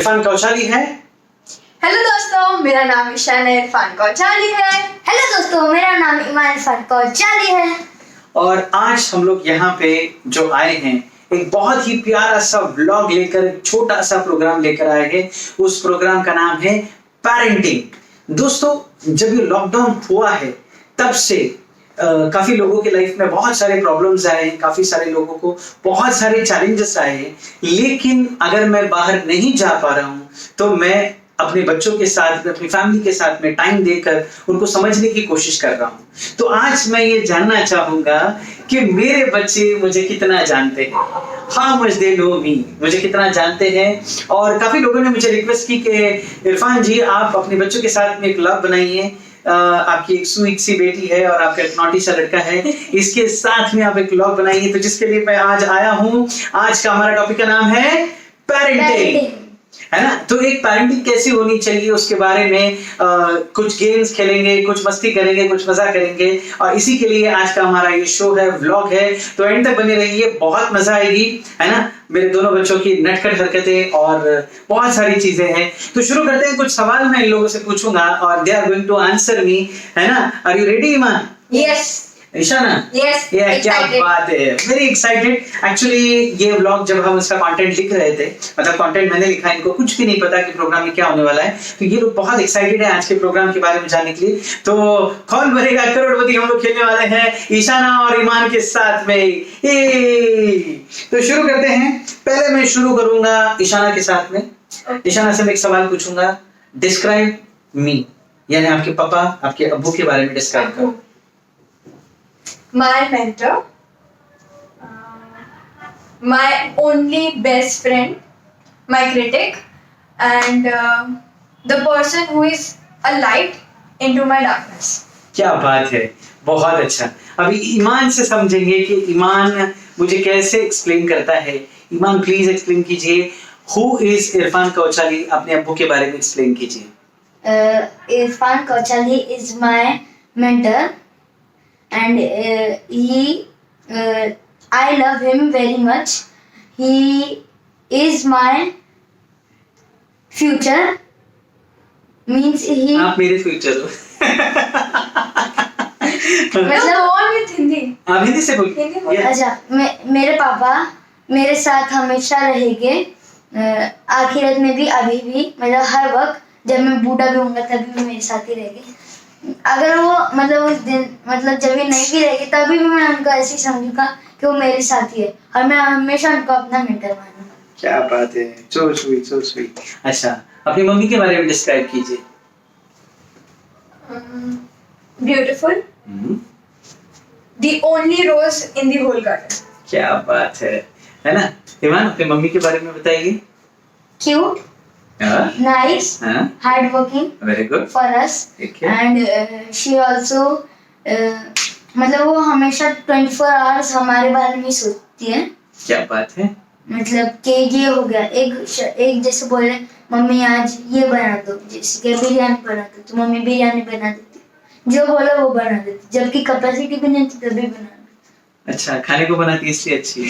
इरफान कौचाली है। हेलो दोस्तों, मेरा नाम ईशान इरफान कौचाली है। हेलो दोस्तों, मेरा नाम ईमान इरफान कौचाली है। और आज हम लोग यहाँ पे जो आए हैं, एक बहुत ही प्यारा सा व्लॉग लेकर, एक छोटा सा प्रोग्राम लेकर आए हैं। उस प्रोग्राम का नाम है पेरेंटिंग। दोस्तों, जब ये लॉकडाउन हुआ है तब से काफी लोगों के लाइफ में बहुत सारे प्रॉब्लम्स आए हैं, काफी सारे लोगों को बहुत सारे चैलेंजेस आए हैं। लेकिन अगर मैं बाहर नहीं जा पा रहा हूँ तो मैं अपने बच्चों के साथ, अपनी फैमिली के साथ में टाइम देकर उनको समझने की कोशिश कर रहा हूँ। तो आज मैं ये जानना चाहूंगा कि मेरे बच्चे मुझे कितना जानते हैं, हाउ मच दे नो मी, मुझे कितना जानते हैं। और काफी लोगों ने मुझे रिक्वेस्ट की कि इरफान जी, आप अपने बच्चों के साथ में एक व्लॉग बनाइए। आपकी एक स्वीट सी बेटी है और आपका एक नॉटी सा लड़का है, इसके साथ में आप एक व्लॉग बनाइए। तो जिसके लिए मैं आज आया हूँ। आज का हमारा टॉपिक का नाम है पेरेंटिंग, है ना। तो एक पेरेंटिंग कैसी होनी चाहिए उसके बारे में कुछ गेम्स खेलेंगे, कुछ मस्ती करेंगे, कुछ मजा करेंगे। और इसी के लिए आज का हमारा ये शो है, व्लॉग है। तो एंड तक बने रहिए, बहुत मजा आएगी, है ना। मेरे दोनों बच्चों की नटखट हरकतें और बहुत सारी चीजें हैं। तो शुरू करते हैं। कुछ सवाल मैं इन लोगों से पूछूंगा और they are going to answer me, है ना। Are you ready Iman? Yes Ishana? Yes, क्या बात है, वेरी एक्साइटेड। एक्चुअली ये व्लॉग जब हम इसका कंटेंट लिख रहे थे, मतलब कंटेंट मैंने लिखा, इनको कुछ भी नहीं पता कि प्रोग्राम में क्या होने वाला है। तो ये लोग बहुत एक्साइटेड है आज के प्रोग्राम के बारे में जानने के लिए। तो कौन बनेगा करोड़पति हम लोग खेलने वाले हैं ईशाना और ईमान के साथ में। तो शुरू करते हैं। पहले मैं शुरू करूंगा ईशाना के साथ में। ईशाना से मैं एक सवाल पूछूंगा, डिस्क्राइब मी, यानी आपके पापा, आपके अब्बू के बारे में डिस्क्राइब करो। My mentor, my only best friend, my critic, and the person who is a light into my darkness. क्या बात है, बहुत अच्छा। अभी ईमान से समझेंगे कि ईमान मुझे कैसे एक्सप्लेन करता है। ईमान प्लीज एक्सप्लेन कीजिए, हु इज इरफान कौचाली, अपने अब्बू के बारे में एक्सप्लेन कीजिए। Irfan Kauchali is my mentor and I love him very much. He is my future, means he आप मेरे फ्यूचर हो। मतलब हिंदी, आप हिंदी से बोलिए। अच्छा, मेरे पापा मेरे साथ हमेशा रहेंगे, आखिरत में भी, अभी भी, मतलब हर वक्त। जब मैं बूढ़ा भी होऊंगा तभी भी मेरे साथ ही रहेगी। अगर वो मतलब उस दिन, मतलब जब भी नहीं भी रहेगी तभी भी मैं उनको ऐसे ही समझूंगा कि वो मेरे साथ ही है और मैं हमेशा उनको अपना मेंटर मानूंगा। क्या बात है, सो स्वीट, सो स्वीट। अच्छा, अपनी मम्मी के बारे में डिस्क्राइब कीजिए। Beautiful, the only rose in the whole garden. क्या बात है ना। ईमान, अपनी मम्मी के बारे में बताइए। Cute, nice, hard working, very good for us, okay. And she also मतलब वो हमेशा 24 hours हमारे बारे में सोचती है। क्या बात है। मतलब कि ये हो गया, एक जैसे बोले मम्मी आज ये बना दो, जैसे कि बिरयानी बना दो तो मम्मी बिरयानी बना देती, जो बोलो वो बना देती, जबकि कैपेसिटी भी नहीं थी तभी बना देती। अच्छा, खाने को बनाती इसलिए अच्छी है।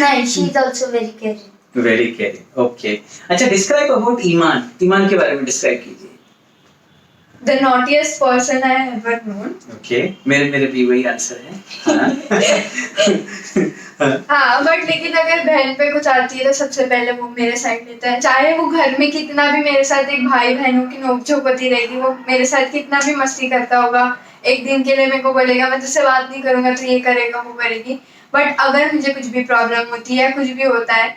नहीं, she is also very caring. Very caring, okay. अच्छा, डिस्क्राइब अबाउट ईमान। ईमान के बारे में डिस्क्राइब कीजिए। The naughtiest person I ever known. Okay, मेरे भी वही आंसर है। हाँ, बट लेकिन अगर बहन पे कुछ आती है तो सबसे पहले वो मेरे साइड लेता है। चाहे वो घर में कितना भी मेरे साथ, एक भाई बहनों की नोकझोंक होती रहेगी, वो मेरे साथ कितना भी मस्ती करता होगा, एक दिन के लिए मेरे को बोलेगा मैं तुझसे बात नहीं करूंगा, तो ये करेगा, वो करेगी। बट अगर मुझे कुछ भी प्रॉब्लम होती है, कुछ भी होता है,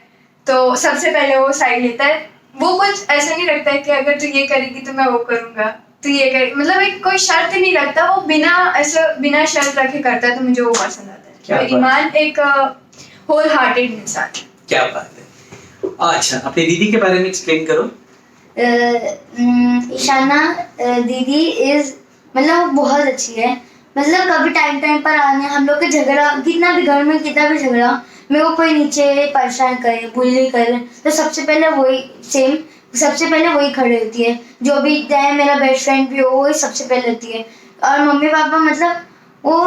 तो सबसे पहले वो साइड लेता है। वो कुछ ऐसा नहीं रखता है कि अगर तू ये करेगी तो मैं वो करूंगा, तू ये करेगी, मतलब एक कोई शर्त नहीं रखता। वो बिना शर्त रखे करता है, तो मुझे वो पसंद आता है। तो ईमान एक होल हार्टेड इंसान। क्या बात है। अच्छा, अपनी दीदी के बारे में एक्सप्लेन करो। ईशाना दीदी इज मतलब बहुत अच्छी है। मतलब कभी टाइम पर आने हम लोग के झगड़ा, कितना भी घर में कितना भी झगड़ा, मेरे को कोई नीचे परेशान करे, बुली करे, तो सबसे पहले वही खड़े होती है। जो भी चाहे मेरा बेस्ट फ्रेंड भी हो, वही सबसे पहले होती है। और मम्मी पापा मतलब वो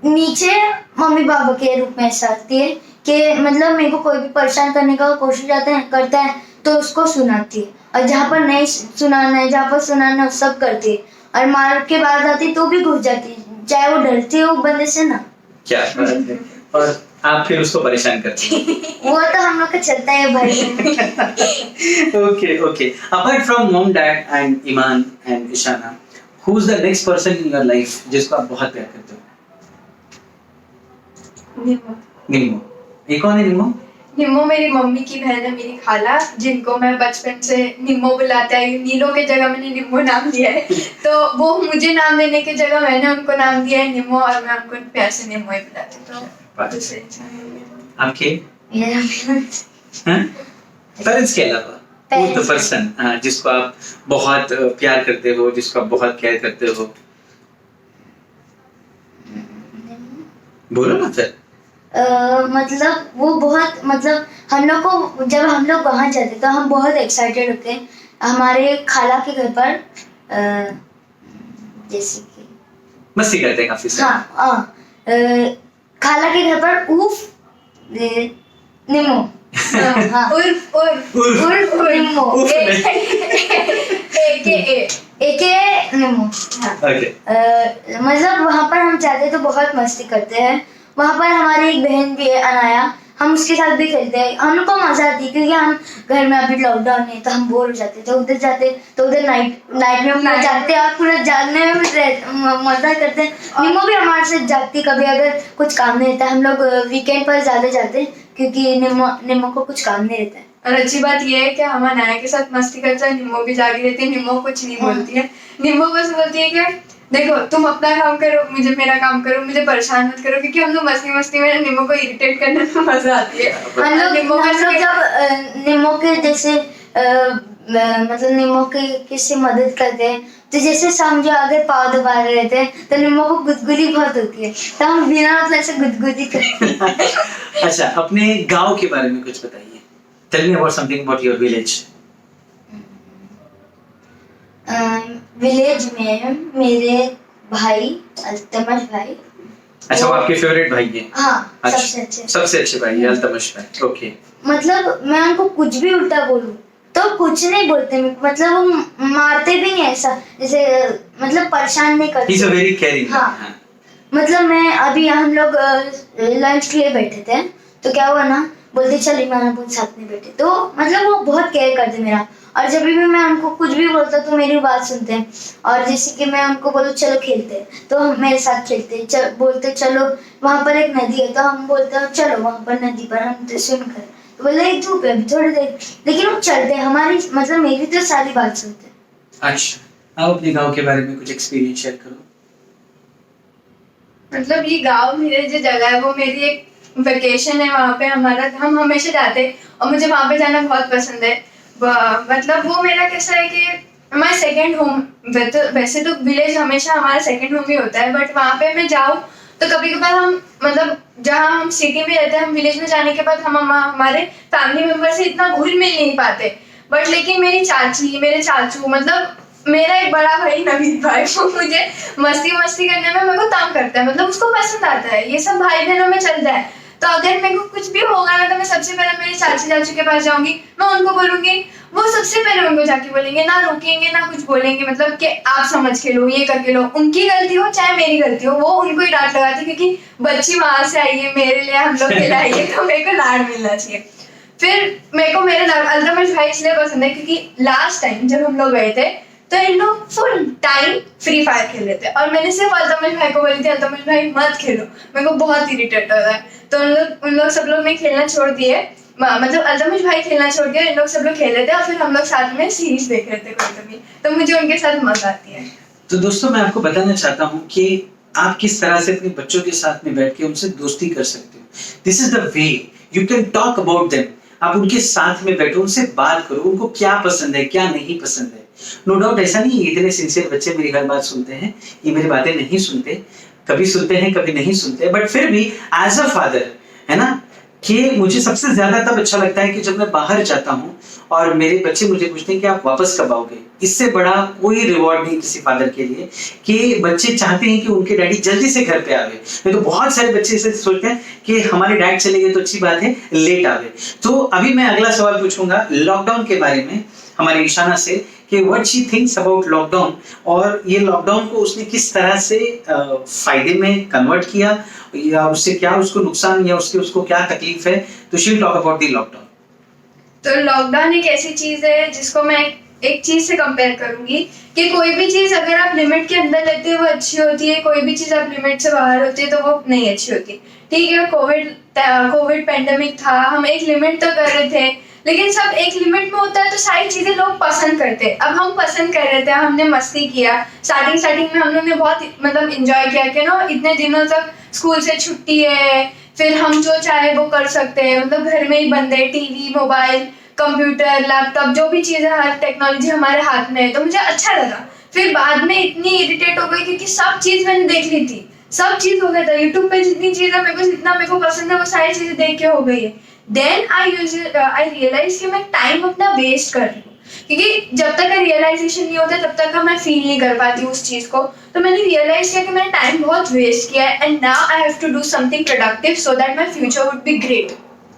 नीचे मम्मी पापा के रूप में ऐसा होती है कि मतलब मेरे को कोई भी परेशान करने का कोशिश करता है तो उसको सुनाती है, और जहाँ पर नहीं सुनाना है, जहाँ पर सुनाना है सब करती है, और मार के बाद आती तो भी घुस जाती है, चाहे वो डरती है वो बंदे से ना। क्या बात है। और आप फिर उसको परेशान करते हैं। वो तो हम लोग का चलता है भाई। Okay, okay. Apart from mom, dad and Iman and Ishana, who's the next person in your life जिसको आप बहुत प्यार करते हो? निम्मो। ये कौन है निम्मो? निम्मो मेरी मम्मी की बहन है, मेरी खाला, जिनको मैं बचपन से निम्मो बुलाते आई। नीलो के जगह मैंने निम्मो नाम दिया है, तो वो मुझे नाम देने की जगह मैंने उनको नाम दिया है निम्मो, और मैं उनको प्यार से निम्मो ही बुलाती हूँ। तो दूसरे इंसान आपके? मेरा पेरेंट्स के अलावा who's the person जिसको आप बहुत प्यार करते हो, जिसको आप बहुत केयर करते हो? बोलो ना फिर। मतलब वो बहुत, मतलब हम लोग को जब हम लोग वहाँ जाते तो हम बहुत एक्साइटेड होते हैं। हमारे खाला के घर पर जैसे कि मस्ती करते हैं काफी सारे। खाला के घर पर उर्फ निम्मो, हाँ, उर्फ निम्मो, AKA निम्मो। Okay. मतलब वहाँ पर हम जाते तो बहुत मस्ती करते हैं। वहाँ पर हमारी एक बहन भी है अनाया, हम उसके साथ भी खेलते हैं। हमको मजा आती है क्योंकि हम घर में अभी लॉकडाउन है तो हम बोर हो जाते, तो उधर जाते तो उधर नाइट में पूरा जागते हैं, और पूरा जागने में भी मजा करते हैं। निम्मो भी हमारे साथ जागती, कभी अगर कुछ काम नहीं रहता। हम लोग वीकेंड पर ज्यादा जाते हैं क्योंकि निम्मो को कुछ काम नहीं रहता है। और अच्छी बात ये है कि हम अनाया के साथ मस्ती करते हैं, निम्मो भी जागी रहती है। निम्मो कुछ नहीं बोलती है, निम्मो बस बोलती है कि देखो तुम अपना काम करो, मुझे मेरा काम करो, मुझे परेशान मत करो, क्योंकि हम लोग मस्ती में निम्मो को इरिटेट करने में मजा आती है। हम लोग जब निम्मो के जैसे मतलब निम्मो के किसी मदद करते हैं, तो जैसे समझो अगर पाँव दबा रहे रहते हैं तो निम्मो को गुदगुदी बहुत होती है, तो हम बिना मतलब ऐसे गुदगुदी करते हैं। अच्छा, अपने गांव के बारे में कुछ बताइए। Tell me about something about your village. Village में मेरे भाई अल्तमश भाई। अच्छा, वो आपके फेवरेट भाई हैं? हाँ, अच्छा, सबसे अच्छे भाई है अल्तमश भाई। ओके। मतलब मैं उनको कुछ भी उल्टा बोलूं तो कुछ नहीं बोलते, मतलब वो मारते भी नहीं ऐसा, जैसे मतलब परेशान नहीं करते। He's a very caring. हाँ, मतलब मैं अभी हम लोग लंच के लिए बैठे थे, तो क्या हुआ ना, बोलते चल ईमान अपन साथ में बैठे, तो मतलब वो बहुत केयर करते मेरा, और जब भी मैं उनको कुछ भी बोलता तो मेरी बात सुनते हैं। और जैसे कि मैं उनको बोलूँ चलो खेलते हैं तो हम मेरे साथ खेलते हैं, बोलते चलो वहाँ पर एक नदी है तो हम बोलते हैं चलो वहाँ पर नदी पर हम स्विम करें, तो बोले एक धूप है अभी थोड़ी देर, लेकिन वो चलते हैं हमारी, मतलब मेरी तो सारी बात सुनते हैं। अच्छा, आप अपने गांव के बारे में कुछ एक्सपीरियंस शेयर करो। मतलब ये गांव मेरे जो जगह है वो मेरी एक वेकेशन है, वहाँ पे हमारा हम हमेशा जाते हैं और मुझे वहाँ पे जाना बहुत पसंद है। मतलब वो मेरा कैसा है कि हमारा सेकंड होम, वैसे तो विलेज हमेशा हमारा सेकंड होम ही होता है, बट वहाँ पे मैं जाऊँ तो कभी कभार हम मतलब जहाँ हम सिटी में रहते हैं, हम विलेज में जाने के बाद हम हमारे फैमिली मेंबर से इतना घुल मिल नहीं पाते, बट लेकिन मेरी चाची, मेरे चाचू, मतलब मेरा एक बड़ा भाई नवीद भाई, वो मुझे मस्ती करने में मेरे को तंग करता है, मतलब उसको पसंद आता है, ये सब भाई बहनों में चलता है। तो अगर मेरे को कुछ भी होगा ना तो मैं सबसे पहले मेरी चाची चाचू के पास जाऊंगी, मैं उनको बोलूंगी, वो सबसे पहले उनको जाके बोलेंगे, ना रुकेंगे ना कुछ बोलेंगे, मतलब कि आप समझ के लो, ये करके लो, उनकी गलती हो चाहे मेरी गलती हो, वो उनको ही डांट लगाती, क्योंकि बच्ची वहां से आई है मेरे लिए, हम लोग खिलाइए, तो मेरे को लाड मिलना चाहिए। फिर मेरे को मेरे अल्तमश भाई इसलिए पसंद है क्योंकि लास्ट टाइम जब हम लोग गए थे तो इन लोग फुल टाइम फ्री फायर खेल रहे थे, और मैंने सिर्फ अल्तमश भाई को बोली थी अल्तमश भाई मत खेलो, मेरे को बहुत इरिटेट हो रहा है। तो उन लोग सब लोग ने खेलना छोड़ दिए, मतलब अल्तमश भाई खेलना छोड़ दिया, इन लोग सब लोग खेल रहे थे, और फिर हम लोग साथ में सीरीज देख रहे थे कभी, तो मुझे उनके साथ मजा आती है। तो दोस्तों, मैं आपको बताना चाहता हूँ कि आप किस तरह से अपने बच्चों के साथ में बैठ के उनसे दोस्ती कर सकते हो। This is the way you can talk about them. आप उनके साथ में बैठो, उनसे बात करो, उनको क्या पसंद है क्या नहीं पसंद है। नो डाउट ऐसा नहीं है इतने सिंसियर बच्चे मेरी हर बात सुनते हैं, ये मेरी बातें नहीं सुनते, कभी सुनते हैं कभी नहीं सुनते, बट फिर भी एज अ फादर है ना, कि मुझे सबसे ज्यादा तब अच्छा लगता है कि जब मैं बाहर जाता हूँ और मेरे बच्चे मुझे पूछते हैं कि आप वापस कब आओगे। इससे बड़ा कोई रिवॉर्ड नहीं किसी फादर के लिए कि बच्चे चाहते हैं कि उनके डैडी जल्दी से घर पे आवे। नहीं तो बहुत सारे बच्चे ऐसे सोचते हैं कि हमारे डैड चले गए तो अच्छी बात है, लेट आवे। तो अभी मैं अगला सवाल पूछूंगा लॉकडाउन के बारे में हमारी ईशाना से कि what she thinks about lockdown, और ये लॉकडाउन को उसने किस तरह से फायदे में कन्वर्ट किया, या उससे क्या उसको नुकसान या उसको क्या तकलीफ है। तो she will talk about the lockdown. तो लॉकडाउन एक ऐसी चीज है जिसको मैं एक चीज से कंपेयर करूंगी कि कोई भी चीज अगर आप लिमिट के अंदर लेते हो वो अच्छी होती है, कोई भी चीज आप लिमिट से बाहर होती है तो वो नहीं अच्छी होती। ठीक है, कोविड पेंडेमिक था, हम एक लिमिट तो कर रहे थे, लेकिन सब एक लिमिट में होता है तो सारी चीजें लोग पसंद करते हैं। अब हम पसंद कर रहे थे, हमने मस्ती किया, स्टार्टिंग में हम लोग ने बहुत मतलब एंजॉय किया कि ना इतने दिनों तक स्कूल से छुट्टी है, फिर हम जो चाहे वो कर सकते हैं, मतलब घर में ही बंद है, टीवी, मोबाइल, कंप्यूटर, लैपटॉप, जो भी चीज़ है, हर टेक्नोलॉजी हमारे हाथ में है, तो मुझे अच्छा लगा। फिर बाद में इतनी इरिटेट हो गई क्योंकि सब चीज़ मैंने देख ली थी, सब चीज़ हो गया था यूट्यूब पे, जितनी चीज़ें मेरे को पसंद है वो सारी चीज़ें देख के हो गई है। देन आई रियलाइज कि मैं टाइम अपना वेस्ट कर रही हूँ, क्योंकि जब तक रियलाइजेशन नहीं होता तब तक मैं फील नहीं कर पाती उस चीज़ को। तो मैंने रियलाइज किया कि मैंने टाइम बहुत वेस्ट किया है, and now I have to do something productive so that my future would be great.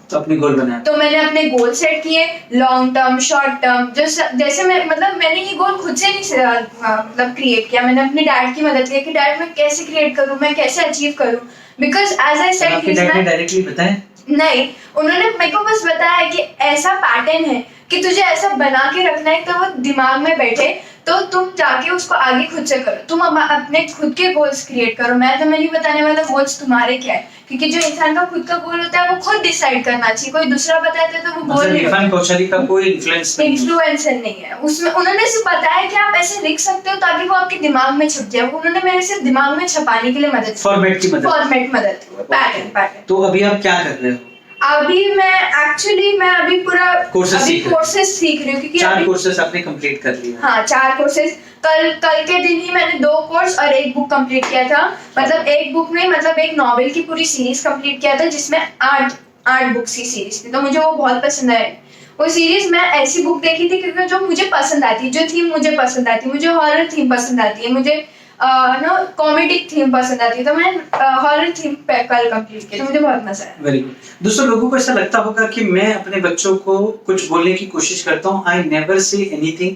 तो अपने गोल बनाया। तो मैंने अपने गोल सेट किए, लॉन्ग टर्म, शॉर्ट टर्म। जैसे मैंने ये गोल खुद से नहीं मतलब क्रिएट किया, मैंने अपने डैड की मदद ली कि डैड मैं कैसे क्रिएट करूँ, मैं कैसे अचीव करूँ, बिकॉज एज आई सेड आपके डैड ने डायरेक्टली बताया? नहीं, उन्होंने मेरे को बस बताया कि ऐसा पैटर्न है कि तुझे ऐसा बना के रखना है तो वो दिमाग में बैठे, तो तुम जाके उसको आगे खुद से करो, तुम अपने खुद के गोल्स क्रिएट करो। मैं तुम्हें नहीं बताने वाला गोल्स तुम्हारे क्या है, क्योंकि जो इंसान का खुद का गोल होता है वो खुद डिसाइड करना चाहिए, कोई दूसरा बताता है तो वो गोल नहीं होता। कौशली का कोई इन्फ्लुएंसर नहीं है उसमें। उन्होंने सिर्फ बताया कि आप ऐसे लिख सकते हो ताकि वो आपके दिमाग में छप जाए। उन्होंने मेरे सिर्फ दिमाग में छपाने के लिए मदद, फॉर्मेट मदद, पैटर्न। तो अभी आप क्या कर रहे हो? अभी मैं अभी पूरा कोर्सेज सीख रही हूँ, क्योंकि 4 कोर्सेज आपने कंप्लीट कर लिया। हाँ, 4 कोर्सेज। कल के दिन ही मैंने 2 कोर्स और 1 बुक कंप्लीट किया था। मतलब एक बुक में मतलब एक नॉवेल की पूरी सीरीज कंप्लीट किया था जिसमें 8 बुक्स की सीरीज थी, तो मुझे वो बहुत पसंद आए। वो सीरीज मैं ऐसी बुक देखी थी क्योंकि जो मुझे पसंद आती, जो थीम मुझे पसंद आती, मुझे हॉरर थीम पसंद आती है, मुझे कॉमेडिक थीम पसंद आती है, तो मैं हॉरर थीम पे कल कंप्लीट किया, तो मुझे बहुत मजा आया। Very good. दोस्तों, लोगों को ऐसा लगता होगा कि मैं अपने बच्चों को कुछ बोलने की कोशिश करता हूँ, I never say anything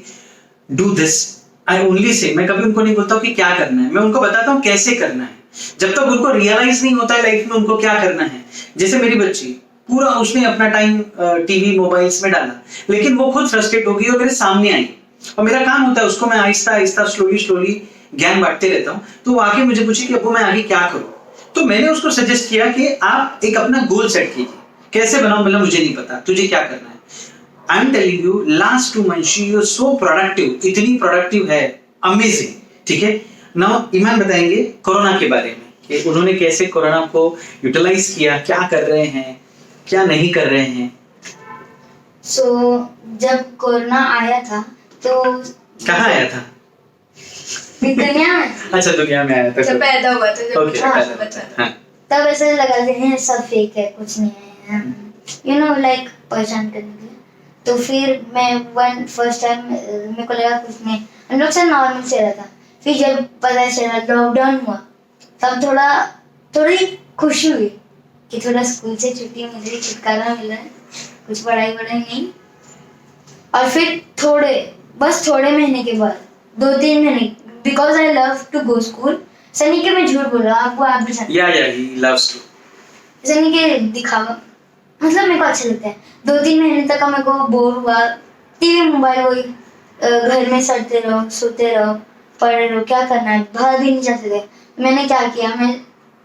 do this, I only say, मैं कभी उनको नहीं बोलता हूँ कि क्या करना है, मैं उनको बताता हूँ कैसे करना है। जब तक उनको रियलाइज नहीं होता है लाइफ में उनको क्या करना है। जैसे मेरी बच्ची पूरा उसने अपना टाइम टीवी मोबाइल्स में डाला, लेकिन वो खुद फ्रस्ट्रेट हो गई और मेरे सामने आई, और मेरा काम होता है उसको मैं आहिस्ता आहिस्ता स्लोली ज्ञान बांटते रहता हूँ। तो वो आके मुझे पूछी कि अब्बू मैं आगे क्या करूँ, तो मैंने उसको सजेस्ट किया कि आप एक अपना गोल सेट कीजिए। कैसे बनाओ? मतलब मुझे नहीं पता, तुझे क्या करना है। I am telling you, last 2 months she is so productive, इतनी प्रोडक्टिव है, अमेजिंग। ठीक है, नाउ ईमान बताएंगे कोरोना के बारे में कि उन्होंने कैसे कोरोना को यूटिलाइज किया, क्या कर रहे हैं, क्या नहीं कर रहे हैं। जब कोरोना आया था तो कहाँ आया था? दुनिया में। अच्छा, दुनिया में आया था, जब पैदा हुआ था, जब बच्चा। हाँ। तब ऐसे लगा हैं सब फेक है, कुछ नहीं है, यू नो, लाइक परेशान करने के लिए। तो फिर मैं फर्स्ट टाइम मेरे को लगा कुछ नहीं, हम लोग से नॉर्मल से रहा था। फिर जब पता चला लॉकडाउन हुआ तब थोड़ी खुशी हुई कि थोड़ा स्कूल से छुट्टी मिल रही, छुटकारा मिल रहा है, कुछ पढ़ाई नहीं। और फिर थोड़े महीने के बाद 2-3 महीने, because I love to go school. Sunny के मैं झूठ बोल रहा हूँ, आप भी जानते हैं। he loves to. सनी के दिखावा मतलब मेरे को अच्छा लगता है। 2-3 महीने तक मेरे को बोर हुआ, टीवी मोबाइल वही, घर में सड़ते रहो, सोते रहो, पढ़े रहो, क्या करना है, बाहर भी नहीं जा सकते। मैंने क्या किया, मैं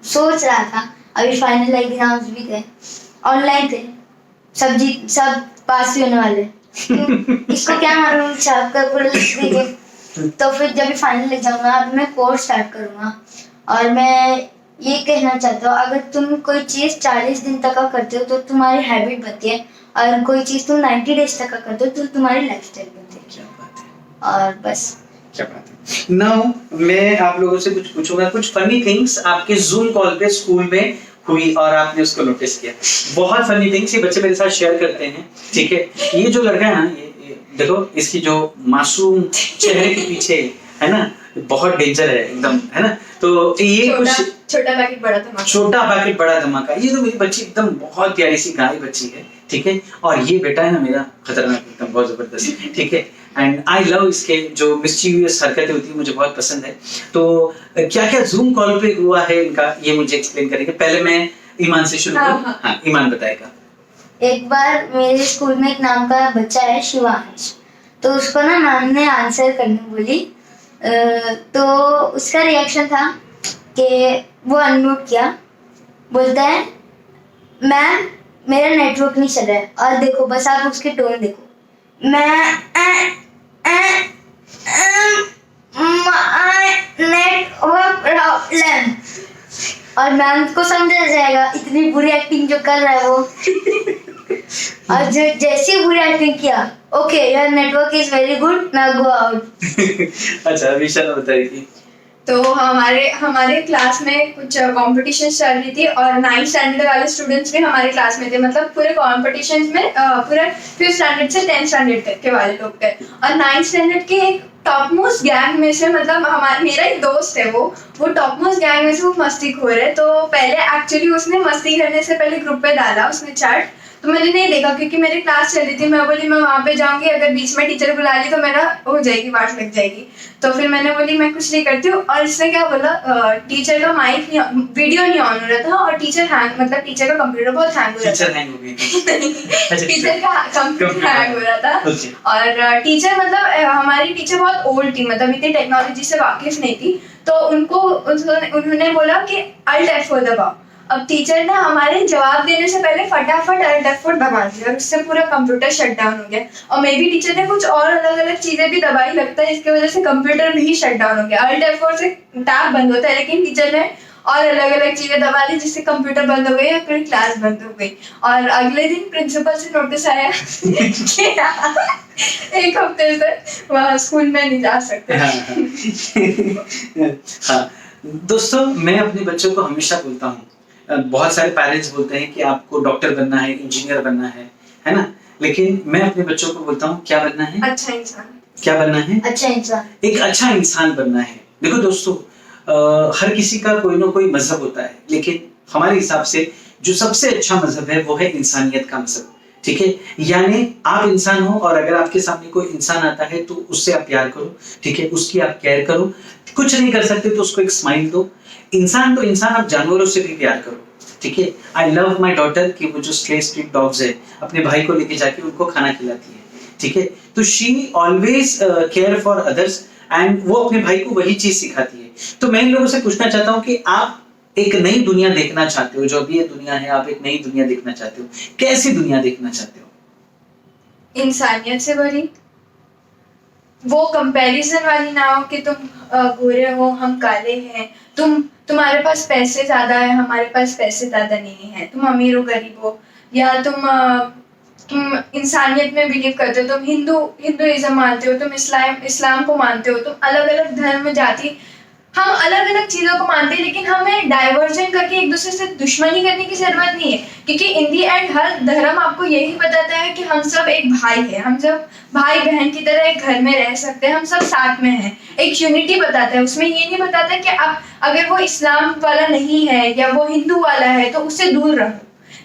सोच रहा था, अभी फाइनल एग्जाम्स भी थे, ऑनलाइन थे, सब पास भी होने वाले, इसको क्या मालूम छाप कर पूरा लिख दीजिए। तो फिर जब फाइनल एग्जाम हुआ, अब मैं कोर्स स्टार्ट करूँगा, और मैं ये कहना चाहता हूँ, अगर तुम कोई चीज़ 40 दिन तक का करते हो तो तुम्हारी हैबिट बनती है, और कोई चीज़ तुम 90 डेज तक का करते हो तो तुम्हारी लाइफस्टाइल बनती है। क्या बात है, और बस क्या बात है। नाउ मैं आप लोगों से कुछ पूछूंगा, कुछ फनी थिंग्स आपके जूम कॉल पे स्कूल में हुई और आपने उसको नोटिस किया। बहुत फनी थिंग्स ये बच्चे मेरे साथ शेयर करते हैं, ठीक है। ये जो लड़का है ना, ये देखो इसकी जो मासूम चेहरे के पीछे है ना, बहुत डेंजर है एकदम, है ना। तो ये कुछ छोटा पैकेट बड़ा धमाका, छोटा पैकेट बड़ा धमाका। ये तो मेरी बच्ची एकदम बहुत प्यारी सी गाय बच्ची है, ठीक है। और ये बेटा है ना मेरा, खतरनाक एकदम, बहुत जबरदस्त, ठीक है। एंड आई लव इसके जो मिस्चीवियस हरकतें होती है, मुझे बहुत पसंद है। तो क्या क्या जूम कॉल पे हुआ है इनका, ये मुझे एक्सप्लेन करेंगे। पहले मैं ईमान से शुरू करूं। हाँ, ईमान बताएगा। एक बार मेरे स्कूल में एक नाम का बच्चा है शिवांश, तो उसको ना मैम ने आंसर करने बोली। तो उसका रिएक्शन था कि वो अनम्यूट किया, बोलता है मैम मेरा नेटवर्क नहीं चल रहा है, और देखो बस आप उसके टोन देखो, मैं नेटवर्क प्रॉब्लम, और मैम को समझा जाएगा इतनी बुरी एक्टिंग जो कर रहा है वो। और जो जैसे बुरी एक्टिंग किया, okay your network is very good, now go out. अच्छा, विशाल बताएगी। तो हमारे क्लास में कुछ कंपटीशन चल रही थी और 9th स्टैंडर्ड वाले स्टूडेंट्स भी हमारे क्लास में थे। मतलब पूरे कंपटीशन में पूरे 5th स्टैंडर्ड से 10th स्टैंडर्ड के वाले लोग थे। और 9th स्टैंडर्ड के एक टॉप मोस्ट गैंग में से, मतलब मेरा एक दोस्त है, वो टॉप मोस्ट गैंग में से वो मस्ती खोर है। तो पहले एक्चुअली उसने मस्ती करने से पहले ग्रुप पे डाला उसने चैट, तो मैंने नहीं देखा क्योंकि मेरी क्लास चल रही थी। मैं बोली मैं वहाँ पे जाऊंगी, अगर बीच में टीचर बुला ली तो मेरा हो जाएगी, वाट लग जाएगी। तो फिर मैंने बोली मैं कुछ नहीं करती हूँ। और इसने क्या बोला, टीचर का माइक वीडियो नहीं ऑन हो रहा था और टीचर का कंप्यूटर बहुत हैंग हो रहा था। टीचर का कंप्यूटर हैंग हो रहा था। और टीचर मतलब हमारी टीचर बहुत ओल्ड थी, मतलब इतनी टेक्नोलॉजी से वाकिफ नहीं थी। तो उन्होंने बोला कि Alt F4 दबाओ। अब टीचर ने हमारे जवाब देने से पहले फटाफट Alt F4 दबा दिया और उससे पूरा कंप्यूटर शट डाउन हो गया। और मे बी टीचर ने कुछ और अलग अलग चीजें भी दबाई लगता है, इसकी वजह से कंप्यूटर भी शट डाउन हो गया। Alt F4 से टैब बंद होता है, लेकिन टीचर ने और अलग अलग चीजें दबा दी जिससे कंप्यूटर बंद हो गई और फिर क्लास बंद हो गई। और अगले दिन प्रिंसिपल से नोटिस आया कि एक हफ्ते से वहाँ स्कूल में नहीं जा सकते। हाँ दोस्तों, मैं अपने बच्चों को हमेशा बोलता हूँ, बहुत सारे पेरेंट्स बोलते हैं कि आपको डॉक्टर बनना है, इंजीनियर बनना है ना। लेकिन मैं अपने बच्चों को बोलता हूँ क्या बनना है? अच्छा इंसान। क्या बनना है? अच्छा इंसान। एक अच्छा इंसान बनना है। देखो दोस्तों, हर किसी का कोई ना कोई मजहब होता है, लेकिन हमारे हिसाब से जो सबसे अच्छा मजहब है वो है इंसानियत का मजहब, ठीक है। यानी आप इंसान हो और अगर आपके सामने कोई इंसान आता है तो उससे आप प्यार करो, ठीक है, उसकी आप केयर करो। कुछ नहीं कर सकते तो उसको एक स्माइल दो। इंसान तो इंसान, आप जानवरों से भी प्यार करो, ठीक है। आई लव माई डॉटर कि वो जो स्ट्रे स्ट्रीट डॉग्स है अपने भाई को लेके जाके उनको खाना खिलाती है, ठीक है। तो she always care for others and वो अपने भाई को वही चीज सिखाती है। तो मैं इन लोगों से पूछना चाहता हूँ कि आप एक नई दुनिया देखना चाहते हो, जो अभी ये दुनिया है, आप एक नई दुनिया देखना चाहते हो, कैसी दुनिया देखना चाहते हो? इंसानियत से भरी, वो कंपैरिजन वाली ना हो कि तुम गोरे हो हम काले हैं, तुम्हारे पास पैसे ज्यादा है हमारे पास पैसे ज्यादा नहीं है, तुम अमीर हो गरीब हो, या तुम इंसानियत में बिलीव करते हो, तुम हिंदुइज्म मानते हो, तुम इस्लाम को मानते हो, तुम अलग अलग धर्म जाति, हम अलग अलग चीजों को मानते हैं, लेकिन हमें डाइवर्जन करके एक दूसरे से दुश्मनी करने की जरूरत नहीं है। क्योंकि इन दी एंड हर धर्म आपको यही बताता है कि हम सब एक भाई है, हम सब भाई बहन की तरह एक घर में रह सकते हैं, हम सब साथ में हैं। एक यूनिटी बताता है, उसमें ये नहीं बताता कि आप अगर वो इस्लाम वाला नहीं है या वो हिंदू वाला है तो उससे दूर रहो।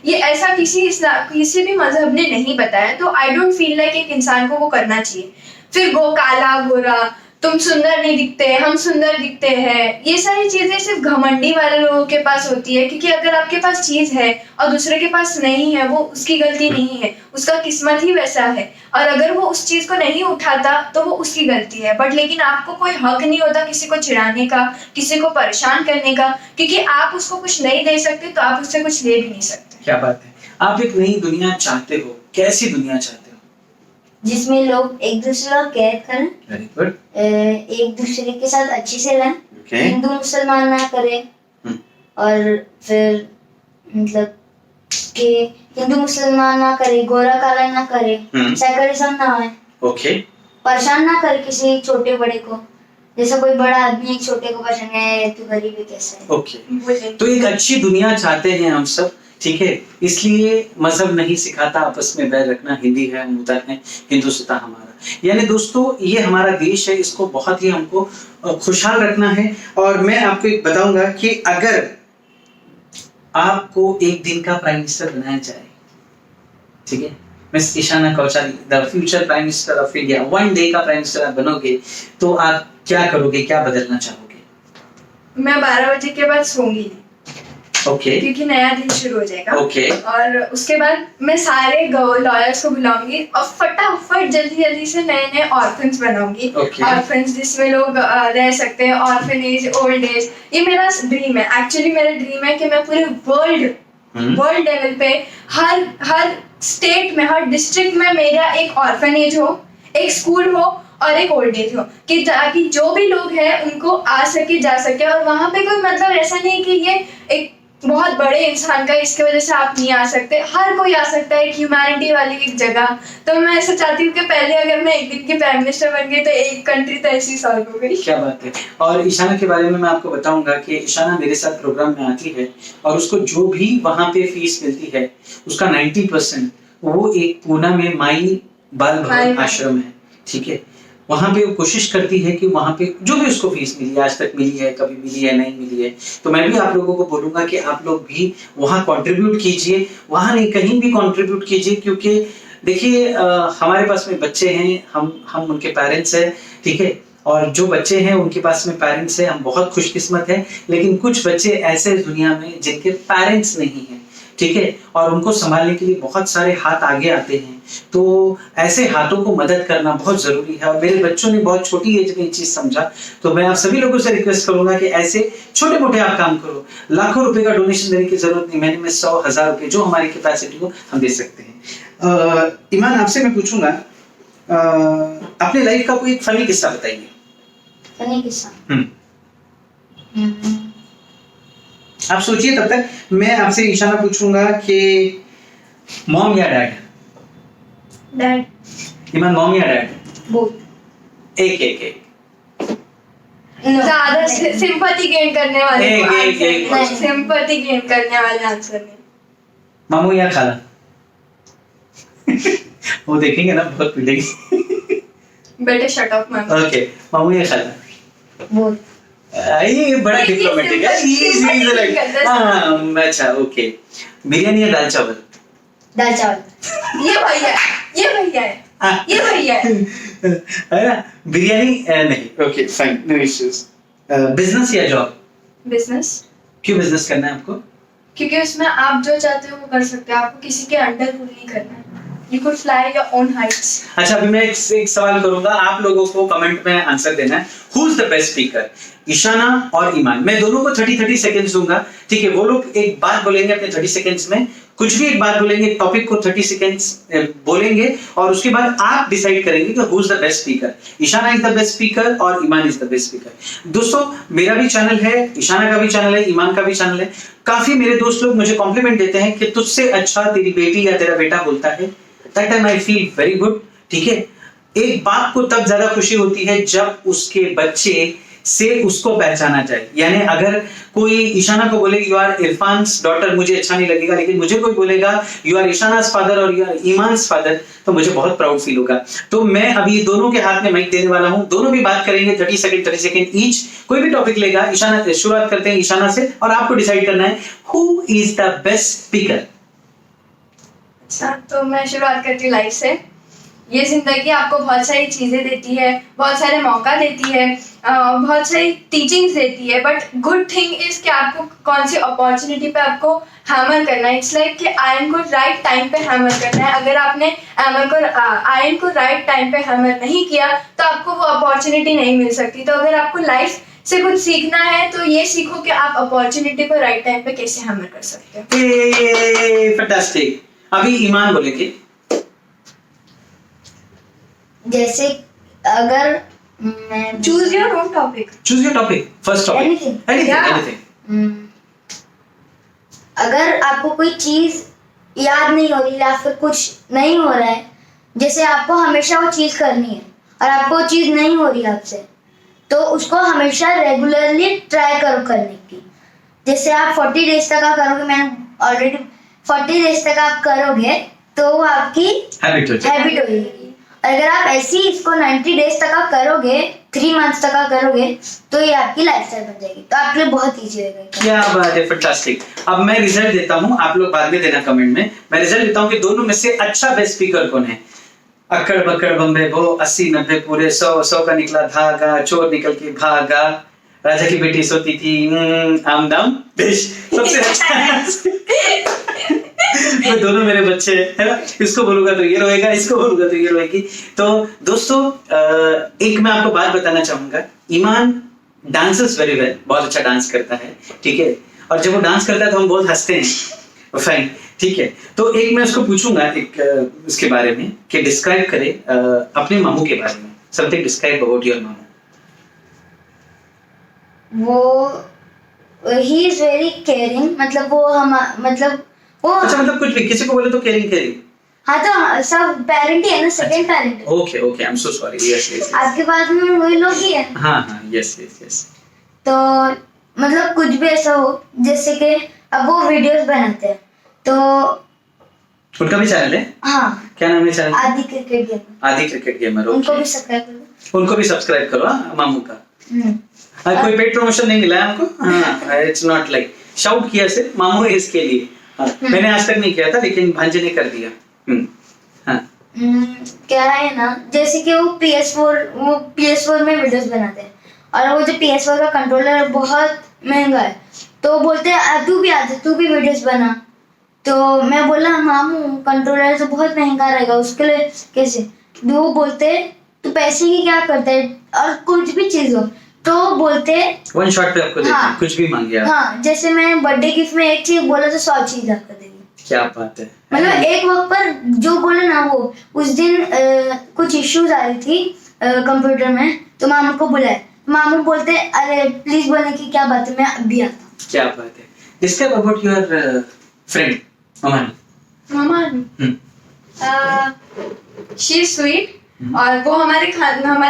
ये ऐसा किसी भी मजहब ने नहीं बताया। तो आई डोंट फील लाइक एक इंसान को वो करना चाहिए। फिर काला गोरा, तुम सुंदर नहीं दिखते, हम सुंदर दिखते हैं, ये सारी चीजें सिर्फ घमंडी वाले लोगों के पास होती है। क्योंकि अगर आपके पास चीज है और दूसरे के पास नहीं है, वो उसकी गलती नहीं है, उसका किस्मत ही वैसा है। और अगर वो उस चीज को नहीं उठाता तो वो उसकी गलती है। बट लेकिन आपको कोई हक नहीं होता किसी को चिढ़ाने का, किसी को परेशान करने का, क्योंकि आप उसको कुछ नहीं दे सकते तो आप उससे कुछ ले भी नहीं सकते। क्या बात है। आप एक नई दुनिया चाहते हो, कैसी दुनिया चाहते हो? जिसमें लोग एक दूसरे का केयर करें, वेरी गुड, एक दूसरे के साथ अच्छे से रहें, ओके, हिंदू मुसलमान ना करें, और फिर मतलब कि हिंदू मुसलमान ना करे, गोरा काला ना करे, सेक्युलरिज्म ना हो, ओके, परेशान ना करे किसी छोटे बड़े को, जैसे कोई बड़ा आदमी एक छोटे को पसंद है, तू गरीब है कैसे है। ओके बोले तो एक अच्छी दुनिया चाहते हैं हम सब, ठीक है। इसलिए मजहब नहीं सिखाता आपस में बैर रखना, हिंदी है हम उधर है, हिंदुस्तान हमारा। यानी दोस्तों ये हमारा देश है, इसको बहुत ही हमको खुशहाल रखना है। और मैं आपको एक बताऊंगा कि अगर आपको एक दिन का प्राइम मिनिस्टर बनाया जाए, ठीक है, miss Eshana Kauchari, the future prime minister of India, one day का प्राइम मिनिस्टर आप बनोगे, तो आप क्या करोगे, क्या बदलना चाहोगे? मैं 12 बजे के बाद सोऊंगी नहीं, ओके क्योंकि नया दिन शुरू हो जाएगा। ओके और उसके बाद मैं सारे लॉयर्स को बुलाऊंगी और फटाफट जल्दी जल्दी से नए नए ऑर्फन्स बनाऊंगी। Okay. ऑर्फन्स जिसमें लोग रह सकते हैं, ऑर्फनेज, ओल्ड एज। ये मेरा ड्रीम है, एक्चुअली मेरा ड्रीम है कि मैं पूरे वर्ल्ड लेवल पे हर स्टेट में, हर डिस्ट्रिक्ट में मेरा एक ऑर्फनेज हो, एक स्कूल हो और एक ओल्ड एज हो, कि ताकि जो भी लोग हैं उनको आ सके, जा सके। और वहाँ पे कोई मतलब ऐसा नहीं कि ये एक बहुत बड़े इंसान का इसकी वजह से आप नहीं आ सकते, हर कोई आ सकता है, एक ह्यूमैनिटी वाली एक जगह। तो मैं ऐसा चाहती हूँ कि पहले अगर मैं एक दिन की प्राइम मिनिस्टर बन गई तो एक कंट्री तो ऐसी सॉल्व हो गई। क्या बात है। और ईशाना के बारे में मैं आपको बताऊंगा कि ईशाना मेरे साथ प्रोग्राम में आती है और उसको जो भी वहां पे फीस मिलती है उसका 90% वो एक पूना में माई बाल भवन आश्रम है, ठीक है, वहां पे वो कोशिश करती है कि वहां पे जो भी उसको फीस मिली है, आज तक मिली है, कभी मिली है, नहीं मिली है, तो मैं भी आप लोगों को बोलूंगा कि आप लोग भी वहां कंट्रीब्यूट कीजिए, वहां नहीं कहीं भी कंट्रीब्यूट कीजिए। क्योंकि देखिए हमारे पास में बच्चे हैं, हम उनके पेरेंट्स हैं, ठीक है, और जो बच्चे हैं उनके पास में पेरेंट्स हैं, हम बहुत खुशकिस्मत हैं। लेकिन कुछ बच्चे ऐसे दुनिया में जिनके पेरेंट्स नहीं हैं, ठीक है, और उनको संभालने के लिए बहुत सारे हाथ आगे आते हैं, तो ऐसे हाथों को मदद करना बहुत जरूरी है। और मेरे बच्चों ने बहुत छोटी एज में ये चीज समझा, तो मैं आप सभी लोगों से रिक्वेस्ट करूंगा कि ऐसे छोटे मोटे आप काम करो, लाखों रुपए का डोनेशन देने की जरूरत नहीं, महीने में 100,000 रुपए जो हमारी कैपेसिटी हो हम दे सकते हैं। ईमान आपसे मैं पूछूंगा, अपने लाइफ का कोई एक फनी किस्सा बताइए। फनी किस्सा? आप सोचिए, तब तक मैं आपसे ईशाना पूछूंगा कि मॉम या डैड? डैड। ईमान मॉम या डैड? बोथ। एक ज्यादा सिंपैथी गेन करने वाले एक। सिंपैथी गेन करने वाले आंसर नहीं। मामू या खाला? वो देखेंगे ना, बहुत पीटेंगे। बेटे शट ऑफ मैम। ओके, मामू या खाला? बोथ। ये बड़ा डिप्लोमेटिक है, इजी लाइक। हाँ अच्छा, ओके। बिरयानी या दाल चावल? दाल चावल। ये भैया है, ये भैया है। है ना, बिरयानी नहीं, okay fine, no issues. Business या जॉब? बिजनेस। क्यों बिजनेस करना है आपको? क्योंकि उसमें आप जो चाहते हो वो कर सकते हो, आपको किसी के अंडर रूल नहीं करना है। You could fly your own heights. अच्छा, अभी मैं एक सवाल करूंगा, आप लोगों को कमेंट में आंसर देना है। Who is the best speaker? Ishana और ईमान। मैं दोनों को 30 सेकंड्स दूंगा, ठीक है। वो लोग एक बात बोलेंगे अपने 30 सेकंड्स में, कुछ भी एक बात बोलेंगे, टॉपिक को 30 सेकंड्स बोलेंगे, और उसके बाद आप डिसाइड करेंगे कि who is the best speaker? Ishana is the best speaker और ईमान इज द बेस्ट स्पीकर। दोस्तों मेरा भी चैनल है, ईशाना का भी चैनल है, ईमान का भी चैनल है। काफी मेरे दोस्त लोग मुझे कॉम्प्लीमेंट देते हैं कि तुझसे अच्छा तेरी बेटी या तेरा बेटा बोलता है। That time I feel very good, ठीक है। एक बाप को तब ज्यादा खुशी होती है जब उसके बच्चे से उसको पहचाना जाए। यानी अगर कोई ईशाना को बोले यू आर इरफान्स डॉटर, मुझे अच्छा नहीं लगेगा, लेकिन मुझे कोई बोलेगा यू आर ईशाना's फादर और यू आर ईमान's फादर, तो मुझे बहुत प्राउड फील होगा। तो मैं अभी दोनों के हाथ में माइक देने वाला हूं, दोनों भी बात करेंगे 30 सेकंड ईच। कोई भी टॉपिक लेगा, ईशाना शुरुआत करते हैं ईशाना से, और आपको डिसाइड करना है who is the best speaker. अच्छा, तो मैं शुरुआत करती हूँ लाइफ से। ये जिंदगी आपको बहुत सारी चीजें देती है, बहुत सारे मौका देती है, बहुत सारी टीचिंग्स देती है, बट गुड थिंग इज कि आपको कौन सी अपॉर्चुनिटी पे आपको हैमर करना है। इट्स लाइक कि आयरन को राइट टाइम पे हैमर करना है। अगर आपने आयरन को राइट टाइम पे हैमर नहीं किया तो आपको वो अपॉर्चुनिटी नहीं मिल सकती। तो अगर आपको लाइफ से कुछ सीखना है तो ये सीखो कि आप अपॉर्चुनिटी को राइट टाइम पे कैसे हैमर कर सकते हो। फैंटास्टिक। अभी ईमान बोलेंगे। जैसे अगर मैं choose your own topic. Choose your topic, first topic. Anything. अगर आपको कोई चीज याद नहीं हो रही या फिर कुछ नहीं हो रहा है, जैसे आपको हमेशा वो चीज करनी है और आपको वो चीज नहीं हो रही आपसे, तो उसको हमेशा रेगुलरली ट्राई करो करने की। जैसे आप 40 डेज तक आप करोगे, मैंने ऑलरेडी 40 डेज तक आप करोगे तो वो आपकी हैबिट हो जाए। हैबिट हो जाएगी। अगर आप ऐसे ही इसको 90 डेज तक आप करोगे, 3 मंथ्स तक आप करोगे, तो ये आपकी लाइफस्टाइल बन जाएगी। तो आपके लिए बहुत ईजी होगा। क्या बात है, फैंटास्टिक। अब मैं रिजल्ट देता हूँ, आप लोग बाद में देना कमेंट में। मैं रिजल्ट देता हूँ कि दोनों में से अच्छा बेस्ट स्पीकर कौन है। अक्कड़ बक्कड़ बम्बे वो 80-90 पूरे 100 का निकला धागा, चोर निकल के भागा, राजा की बेटी सोती थी आमदाम बेश। सबसे अच्छा वो दोनों मेरे बच्चे है ना, इसको बोलूंगा तो ये रोएगा, इसको बोलूंगा तो ये रोएगी। तो दोस्तों एक मैं आपको बात बताना चाहूंगा, ईमान डांसेस वेरी वेल, बहुत अच्छा डांस करता है, ठीक है। और जब वो डांस करता है तो हम बहुत हंसते हैं, फाइन, ठीक है। तो एक मैं उसको पूछूंगा एक इसके बारे में कि डिस्क्राइब करे अपने मामू के बारे में, समथिंग डिस्क्राइब अबाउट योर मामू। वो ही इज वेरी केयरिंग, मतलब वो हम मतलब वो अच्छा, मतलब कुछ भी किसी को बोले तो केयरिंग। हाँ, तो सब पेरेंट ही है ना, second parent. Okay okay, I am so sorry. Yes आपके पास में वही लोग ही है। हाँ, यस। तो मतलब कुछ भी ऐसा हो, जैसे कि अब वो वीडियोस बनाते हैं, तो उनका भी चैनल है। हाँ, क्या नाम है चैनल? आदि क्रिकेट गेमर। आदि क्रिकेट गेमर। उनको भी सब्सक्राइब करो। उनको भी सब्सक्राइब करो मामू का। कोई पेड प्रमोशन नहीं मिला है हमको। हाँ, इट्स नॉट लाइक शाउट किया सिर्फ मामू है इसके लिए। मैंने आज तक नहीं किया था, लेकिन भांजे ने कर दिया। क्या है ना, जैसे कि वो PS4 में वीडियोस बनाते हैं, और वो जो PS4 का कंट्रोलर है बहुत महंगा है, तो बोलते हैं तू भी आ जा, तू भी वीडियोस बना। तो मैं बोला मामू कंट्रोलर तो बहुत महंगा रहेगा, उसके लिए कैसे? वो बोलते तू पैसे की क्या करता है, और कुछ भी चीज हो तो बोलते वन शॉट पे आपको देते हैं, कुछ भी मांगे आप। हाँ, जैसे मैं बर्थडे गिफ्ट में एक चीज बोला तो 100 चीज आपको देंगे। क्या बात है। मतलब एक वक्त पर जो बोले ना, वो उस दिन कुछ इश्यूज आ रही थी कंप्यूटर में, तो मामू को बुलाया, मामू बोलते अरे प्लीज बोलने की क्या बात है, मैं अभी आता हूँ। क्या बात है। Describe about your friend Mamani. She is sweet, और वो हमारे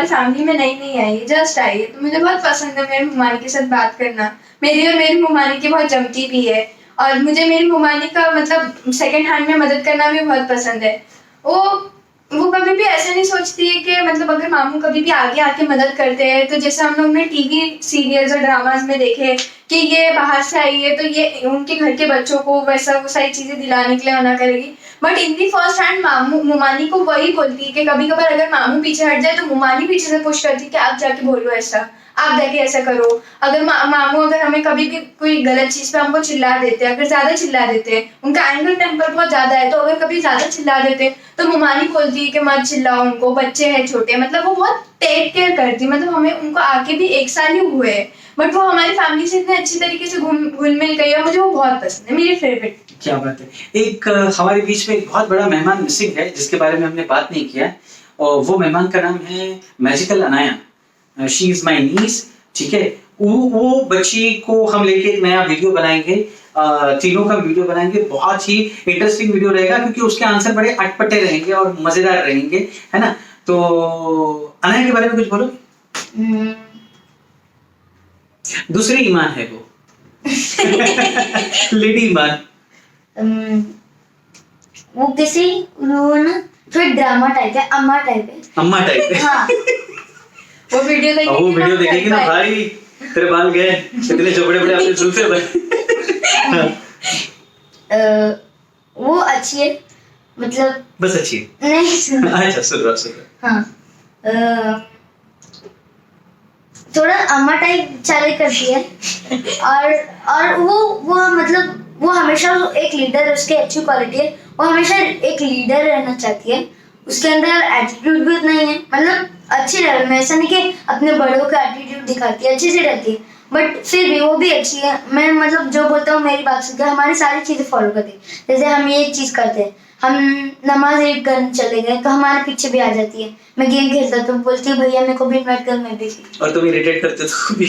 फैमिली में नई आई है, जस्ट आई है। तो मुझे बहुत पसंद है मेरी मुमानी के साथ बात करना। मेरी और मेरी मुमानी की बहुत जमती भी है, और मुझे मेरी मुमानी का मतलब सेकंड हैंड में मदद करना भी बहुत पसंद है। वो कभी भी ऐसा नहीं सोचती है कि मतलब अगर मामू कभी भी आगे आके मदद करते हैं, तो जैसे हम लोग ने टीवी सीरियल्स और ड्रामास में देखे कि ये बाहर से आई है तो ये उनके घर के बच्चों को वैसा वो सारी चीजें दिलाने के लिए मना करेगी, but in the first hand मुमानी को वही बोलती है कि कभी कभार अगर मामू पीछे हट जाए तो मुमानी पीछे से पुश करती है कि आप जाके बोलो ऐसा, आप जाके ऐसा करो। अगर मामू अगर हमें कभी भी कोई गलत चीज पे हमको चिल्ला देते हैं, अगर ज्यादा चिल्ला देते हैं, उनका एंगर टेम्पर बहुत ज्यादा है, तो अगर कभी ज्यादा चिल्ला देते हैं तो मुमानी बोलती है कि मत चिल्लाओ उनको, बच्चे हैं छोटे। मतलब वो बहुत टेक केयर करती है। मतलब हमें उनको आके भी 1 साल ही हुए है, बट वो हमारी फैमिली से इतने अच्छी तरीके से घुल मिल गई है, मुझे वो बहुत पसंद है, मेरी फेवरेट। क्या बात है। एक हमारे बीच में एक बहुत बड़ा मेहमान मिसिंग है, जिसके बारे में हमने बात नहीं किया, और वो मेहमान का नाम है magical Anaya. She is my niece, ठीक है। वो बच्ची को हम लेके एक नया वीडियो बनाएंगे, तीनों का वीडियो बनाएंगे, बहुत ही इंटरेस्टिंग वीडियो रहेगा, क्योंकि उसके आंसर बड़े अटपटे रहेंगे और मजेदार रहेंगे, है ना। तो अनाया के बारे में कुछ बोलो। दूसरी ईमान है वो लेडी ईमान। वो किसी वो ना थोड़ी ड्रामा टाइप है, अम्मा टाइप है। हाँ। वो वीडियो देखेगी ना भाई, तेरे बाल गए इतने जो बड़े आपने जुल्फे बने। वो अच्छी है, मतलब बस अच्छी है। नहीं अच्छा सुन। हाँ, थोड़ा अम्मा टाइप चाले करती है, और वो मतलब वो हमेशा एक लीडर है, उसकी अच्छी क्वालिटी है, वो हमेशा एक लीडर रहना चाहती है। उसके अंदर एटीट्यूड भी उतना ही है, मतलब अच्छे लेवल में, ऐसा नहीं कि अपने बड़ों का एटीट्यूड दिखाती है, अच्छे से रहती है, बट फिर भी वो भी अच्छी है। मैं मतलब जो बोलता हूँ मेरी बात सुनकर हमारी सारी चीजें फॉलो करती है। जैसे हम ये चीज करते हैं, हम नमाज रीड करने चले गए तो हमारे पीछे भी आ जाती है। मैं गेम खेलता तो बोलती है भैया मेरे को भी इन्वाइट कर, मैं भी। और तुम इरिटेट करते तो भी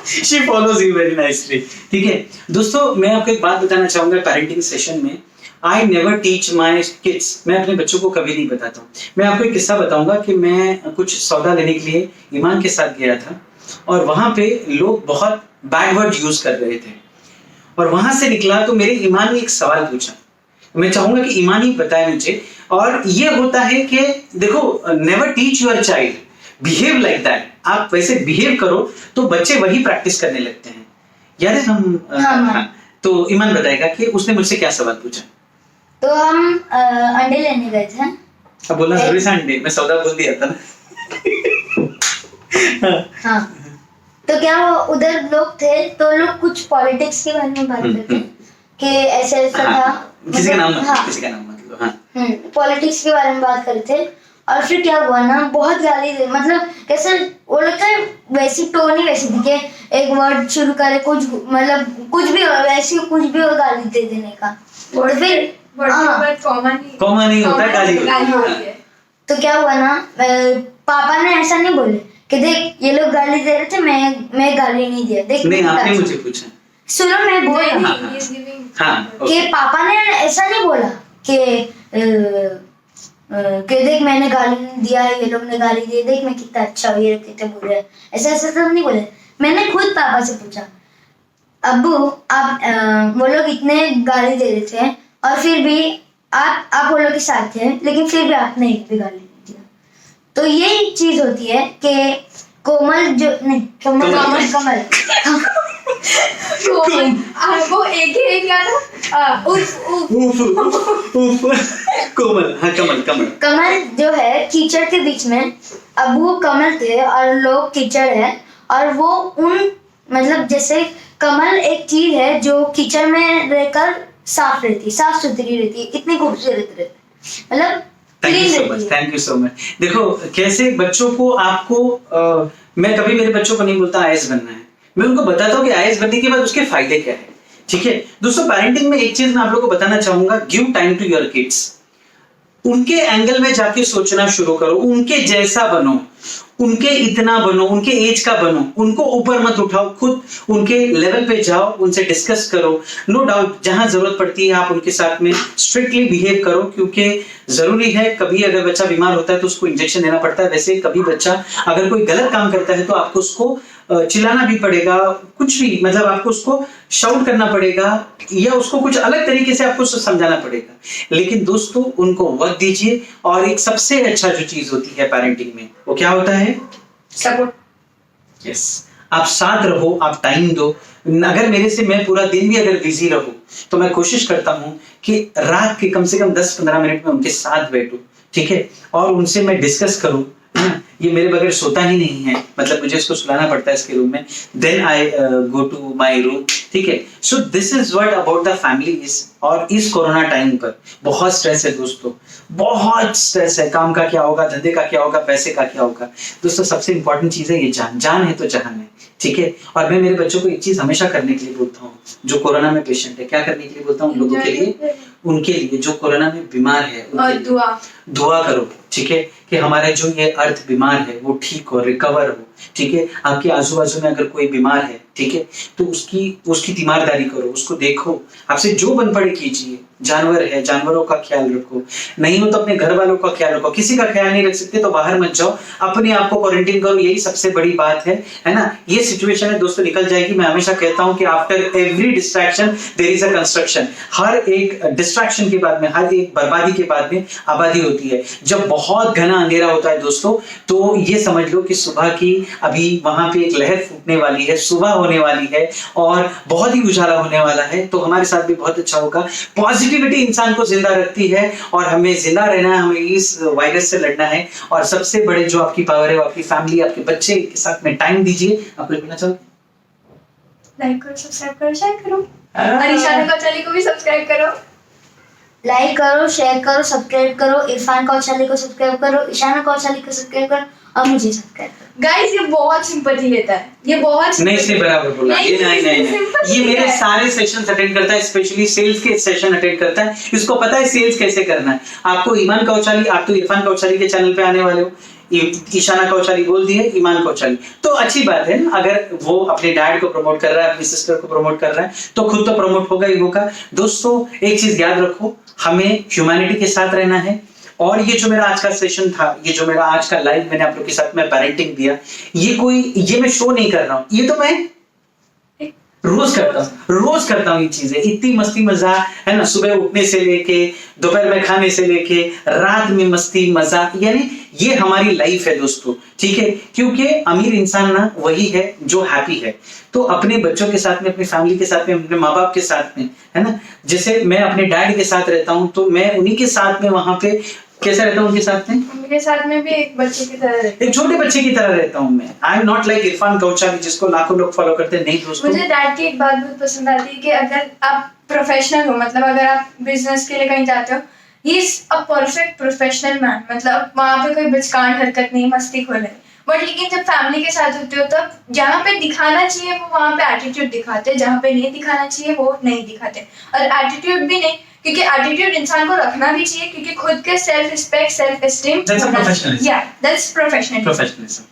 She follows you very nicely। ठीक है दोस्तों, मैं आपको एक बात बताना चाहूंगा पेरेंटिंग सेशन में, I never teach my kids, मैं अपने बच्चों को कभी नहीं बताता हूँ। मैं आपको एक किस्सा बताऊंगा कि मैं कुछ सौदा लेने के लिए ईमान के साथ गया था और वहां पे लोग बहुत बैड वर्ड यूज कर रहे थे और वहां से निकला तो मेरे ईमान ने एक सवाल पूछा। मैं चाहूंगा कि ईमान ही बताए मुझे। और ये होता है कि देखो, never teach your child behave like that. आप वैसे बिहेव करो तो बच्चे वही प्रैक्टिस करने लगते हैं। यार हम हाँ। तो ईमान बताएगा कि उसने मुझसे क्या सवाल पूछा। तो हम अंडे लेने गए थे। अब बोलना जरूरी था अंडे, मैं सौदा बोल दिया था ना। हाँ, तो क्या वो उधर लोग थे तो लोग कुछ पॉलिटिक्स के बारे में बात करते कि ऐसे ऐसा था, किसी का नाम हाँ, किसी का नाम मत लो। हाँ, पॉलिटिक्स के बारे में बात कर रहे थे और फिर क्या हुआ ना, बहुत गाली दे, मतलब कैसे वो लोग का वैसी टोन ही वैसी थी कि एक वर्ड शुरू करे कुछ, मतलब कुछ भी हो, वैसी कुछ भी हो गाली दे देने का। और फिर कॉमन ही होता है गाली होती है। तो क्या हुआ ना, पापा ने ऐसा नहीं बोले कि देख ये लोग गाली दे रहे थे, मैं गाली नहीं दिया, देख नहीं आपने मुझे पूछा। सुनो मैं बोल रहा हाँ, कि पापा ने ऐसा नहीं बोला कि देख मैंने गाली नहीं दिया, ये लोग ने गाली दी, देख मैं कितना अच्छा हूँ, ये लोग कितना बुरे हैं, ऐसा सब नहीं बोले। मैंने खुद पापा से पूछा, अब्बू आप वो लोग इतने गाली दे रहे थे और फिर भी आप वो लोग के साथ थे, लेकिन फिर भी आपने एक भी गाली नहीं दिया। तो यही चीज होती है कि कोमल जो नहीं कमल वो एक ही क्या था, कोमल, हाँ कमल जो है कीचड़ के बीच में, अब वो कमल थे और लोग कीचड़ है, और वो उन मतलब जैसे कमल एक चीज है जो कीचड़ में रहकर साफ रहती, साफ सुथरी रहती, इतनी खूबसूरत रहती, मतलब थैंक यू सो मच। देखो कैसे बच्चों को आपको मैं कभी मेरे बच्चों को नहीं बोलता आईएएस बनना है, मैं उनको बताता हूँ कि आईएएस बनने के बाद उसके फायदे क्या है। ठीक है दोस्तों, पेरेंटिंग में एक चीज मैं आप लोगों को बताना चाहूंगा, give time to your kids. उनके एंगल में जाके सोचना शुरू करो, उनके जैसा बनो, उनके इतना बनो, उनके एज का बनो, उनको ऊपर मत उठाओ, खुद उनके लेवल पे जाओ, उनसे डिस्कस करो। नो डाउट जहां जरूरत पड़ती है आप उनके साथ में स्ट्रिक्टली बिहेव करो, क्योंकि जरूरी है कभी अगर बच्चा बीमार होता है तो उसको इंजेक्शन देना पड़ता है, वैसे कभी बच्चा अगर कोई गलत काम करता है तो आपको उसको चिल्लाना भी पड़ेगा, कुछ भी मतलब आपको उसको शाउट करना पड़ेगा या उसको कुछ अलग तरीके से आपको समझाना पड़ेगा। लेकिन दोस्तों उनको वक्त दीजिए, और एक सबसे अच्छा जो चीज होती है पेरेंटिंग में वो क्या होता है, सपोर्ट। यस, आप साथ रहो, आप टाइम दो। अगर मेरे से मैं पूरा दिन भी अगर बिजी रहूं तो मैं कोशिश करता हूं कि रात के कम से कम 10-15 मिनट में उनके साथ बैठूं, ठीक है, और उनसे मैं डिस्कस करूं। ये मेरे बगैर सोता ही नहीं है, मतलब मुझे इसको सुलाना पड़ता है इसके रूम में, then I go to my room. ठीक है, so this is what about the family is. और इस कोरोना टाइम पर बहुत स्ट्रेस है दोस्तों, बहुत स्ट्रेस है, काम का क्या होगा, धंधे का क्या होगा, पैसे का क्या होगा। दोस्तों सबसे इंपॉर्टेंट चीज है ये जान, जान है तो जहान है। ठीक है, और मैं मेरे बच्चों को एक चीज हमेशा करने के लिए बोलता हूँ, जो कोरोना में पेशेंट है, क्या करने के लिए बोलता हूँ उन लोगों के लिए, उनके लिए जो कोरोना में बीमार है, और दुआ करो। ठीक है, कि हमारा जो ये अर्थ बीमार है वो ठीक हो, रिकवर हो। ठीक है, आपके आजू बाजू में अगर कोई बीमार है, ठीक है, तो उसकी तीमारदारी करो, उसको देखो, आपसे जो बन पड़े कीजिए। जानवर है, जानवरों का ख्याल रखो, नहीं हो तो अपने घर वालों का ख्याल रखो। किसी का ख्याल नहीं रख सकते तो बाहर मत जाओ, अपने आप को क्वारंटीन करो, यही सबसे बड़ी बात है ना। ये सिचुएशन है दोस्तों, निकल जाएगी। मैं हमेशा कहता हूं कि after every distraction there is a construction. हर एक डिस्ट्रैक्शन के बाद में, हर एक बर्बादी के बाद में आबादी होती है। जब बहुत घना अंधेरा होता है दोस्तों, तो ये समझ लो कि सुबह की अभी वहां पे एक लहर फूटने वाली है, सुबह होने वाली है और बहुत ही उजाला होने वाला है। तो हमारे साथ भी बहुत अच्छा होगा। पॉजिटिविटी इंसान को जिंदा रखती है और हमें जिंदा रहना है, हमें इस वायरस से लड़ना है। और सबसे बड़े जो आपकी पावर है वो आपकी फैमिली, आपके बच्चे के साथ में टाइम दीजिए। आप लोग बोलना चाहोगे? लाइक करो, सब्सक्राइब करो, शेयर करो, और ईशान कौचाली को भी सब्सक्राइब करो। लाइक करो, शेयर करो, सब्सक्राइब करो, इरफान कौचाली को सब्सक्राइब करो, ईशान कौचाली को सब्सक्राइब करो और मुझे सब्सक्राइब करो। गाइस ये बहुत सिंपैथी लेता है, ये बहुत नहीं, इसने बराबर बोला। ये नहीं, ये मेरे सारे सेशंस अटेंड करता है, स्पेशली सेल्स के सेशन अटेंड करता है। इसको पता है सेल्स कैसे करना है। आपको ईमान कौचाली, आप तो इरफान कौचाली के चैनल पे आने वाले हो, ईशाना कौचाली बोल दी है, ईमान कौचाली। तो अच्छी बात है ना, अगर वो अपने डैड को प्रमोट कर रहा है, अपनी सिस्टर को प्रमोट कर रहा है, तो खुद तो प्रमोट होगा ही होगा। दोस्तों एक चीज याद रखो, हमें ह्यूमैनिटी के साथ रहना है। और ये जो मेरा आज का सेशन था, ये जो मेरा आज का लाइव मैंने आप लोग के साथ में पेरेंटिंग दिया, ये मैं शो नहीं कर रहा हूँ, ये तो मैं रोज करता हूँ ये चीजें। इतनी मस्ती मजा है ना, सुबह उठने से लेके दोपहर में खाने से लेके रात में मस्ती मजा, यानी ये हमारी लाइफ है दोस्तों, ठीक है। क्योंकि अमीर इंसान ना वही है जो हैप्पी है। तो अपने बच्चों के साथ में, अपनी फैमिली के साथ में, अपने माँ बाप के साथ में, है ना, जैसे मैं अपने डैड के साथ रहता हूँ तो मैं उन्हीं के साथ में वहां पे कैसे रहता हूँ, उनके साथ में, उनके साथ में भी एक बच्चे की तरह रहती एक छोटे बच्चे की तरह रहता हूँ मैं। I am not like Irfan Kauchali जिसको लाखों लोग फॉलो करते हैं, नहीं दोस्तों। मुझे डैड की एक बात बहुत पसंद आती है कि अगर आप प्रोफेशनल हो, मतलब अगर आप बिजनेस के लिए कहीं जाते हो, he is a perfect professional man. मतलब वहां पे कोई बिचकान हरकत नहीं, मस्ती खोले। बट लेकिन जब फैमिली के साथ होते हो तब जहाँ पे दिखाना चाहिए वो वहाँ पे एटीट्यूड दिखाते हैं, जहाँ पे नहीं दिखाना चाहिए वो नहीं दिखाते। और एटीट्यूड भी नहीं, क्योंकि एटीट्यूड इंसान को रखना भी चाहिए, क्योंकि खुद के self respect, self esteem, that's professionalism.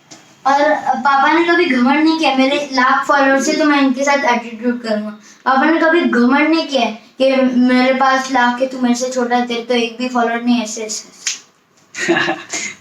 और पापा ने कभी घमंड नहीं किया, मेरे लाख फॉलोअर्स है तो मैं इनके साथ एटीट्यूड करूंगा। पापा ने कभी घमंड नहीं किया कि मेरे पास लाख है, तू मेरे से छोटा है, तेरे तो एक भी फॉलोअर नहीं, ऐसे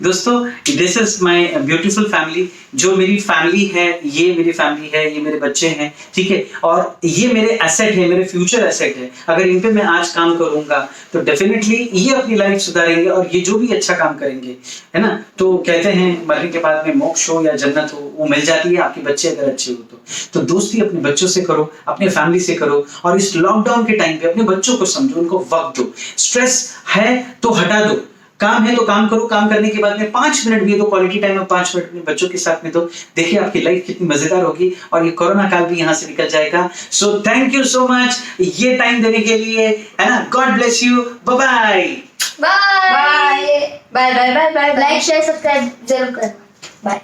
दोस्तों this is my beautiful family. जो मेरी फैमिली है, ये मेरी फैमिली है, ये मेरे बच्चे हैं, ठीक है। और ये मेरे एसेट है, मेरे फ्यूचर एसेट है। अगर इन पे मैं आज काम करूंगा तो डेफिनेटली ये अपनी लाइफ सुधारेंगे और ये जो भी अच्छा काम करेंगे, है ना। तो कहते हैं मरने के बाद में मोक्ष हो या जन्नत हो, वो मिल जाती है आपके बच्चे अगर अच्छे हो तो दोस्ती अपने बच्चों से करो, अपने फैमिली से करो। और इस लॉकडाउन के टाइम पे अपने बच्चों को समझो, उनको वक्त दो। स्ट्रेस है तो हटा दो, काम है तो काम करो, काम करने के बाद में 5 मिनट भी दो, क्वालिटी टाइम में 5 मिनट अपने बच्चों के साथ में दो। देखिए आपकी लाइफ कितनी मजेदार होगी और ये कोरोना काल भी यहाँ से निकल जाएगा। So thank you so much ये टाइम देने के लिए, है ना। God bless you, bye bye bye bye bye bye bye. Like share subscribe जरूर करना। बाय।